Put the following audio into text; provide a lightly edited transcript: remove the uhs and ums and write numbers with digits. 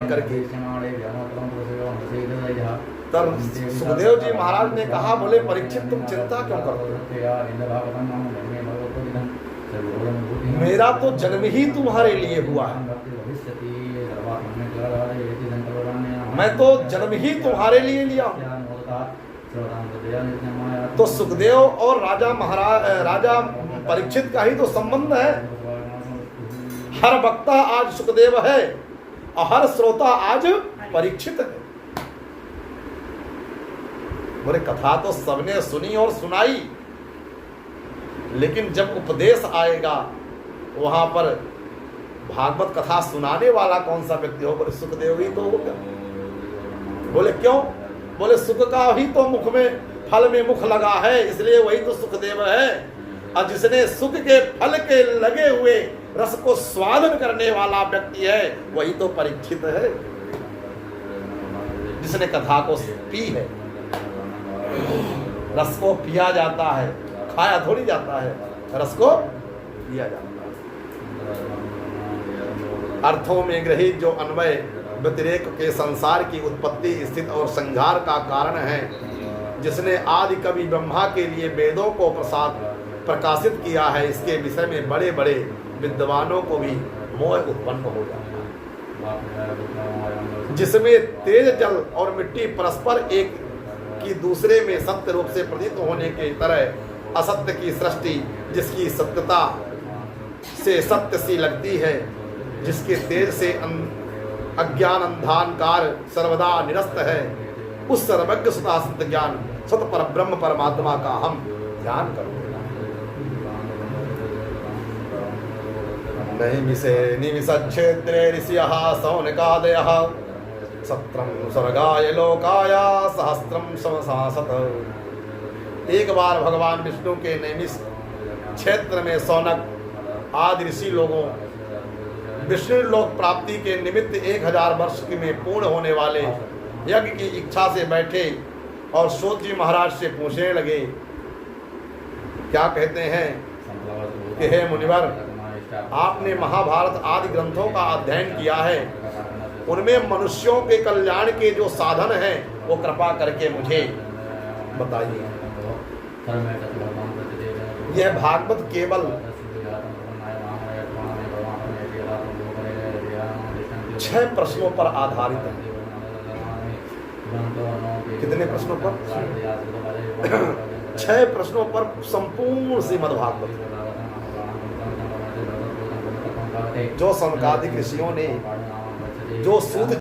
करके। तब सुखदेव जी महाराज ने कहा, बोले परीक्षित तुम चिंता क्यों करते हो, मेरा तो जन्म ही तुम्हारे लिए हुआ है, मैं तो जन्म ही तुम्हारे लिए लिया हूं। तो सुखदेव और राजा परीक्षित का ही तो संबंध है। हर वक्ता आज सुखदेव है और हर श्रोता आज परीक्षित है। बोले कथा तो सबने सुनी और सुनाई, लेकिन जब उपदेश आएगा वहां पर भागवत कथा सुनाने वाला कौन सा व्यक्ति हो, बोले सुखदेव ही तो होगा। बोले क्यों, बोले सुख का ही तो मुख में फल में मुख लगा है, इसलिए वही तो सुखदेव है। और जिसने सुख के फल के लगे हुए रस को स्वादन करने वाला व्यक्ति है, वही तो परीक्षित है, जिसने कथा को पी है। रस को पिया जाता है, खाया थोड़ी जाता है, रस को पिया जाता है। अर्थों में ग्रहित जो अन्वय व्यतिरेक के संसार की उत्पत्ति स्थिति और संहार का कारण है, जिसने आदि कवि ब्रह्मा के लिए वेदों को प्रकाशित किया है, इसके विषय में बड़े बड़े विद्वानों को भी मोह उत्पन्न हो जाता है। जिसमें तेज जल और मिट्टी परस्पर एक की दूसरे में सत्य रूप से प्रतीत होने के तरह असत्य की सृष्टि, जिसकी सत्यता से सत्य सी लगती है, जिसके तेज से अज्ञान अंधाकार सर्वदा निरस्त है, उस सर्वज्ञ सदा सत्य ज्ञान सत पर ब्रह्म परमात्मा का हम ध्यान करो। निमिषक्षेत्रे ऋषयः सौनकादयः सत्रम स्वर्गाय लोकाय सहस्त्रम समसासत। एक बार भगवान विष्णु के नैमिष क्षेत्र में सौनक आदि ऋषि लोगों विष्णु लोक प्राप्ति के निमित्त 1000 वर्ष में पूर्ण होने वाले यज्ञ की इच्छा से बैठे और सूत जी महाराज से पूछने लगे। क्या कहते हैं कि हे मुनिवर, आपने महाभारत आदि ग्रंथों का अध्ययन किया है, उनमें मनुष्यों के कल्याण के जो साधन हैं वो कृपा करके मुझे बताइए। यह भागवत केवल 6 प्रश्नों पर आधारित है। कितने प्रश्नों पर? 6 प्रश्नों पर संपूर्ण श्रीमद् भागवत, जो सनकादिक ऋषियों ने जो सूत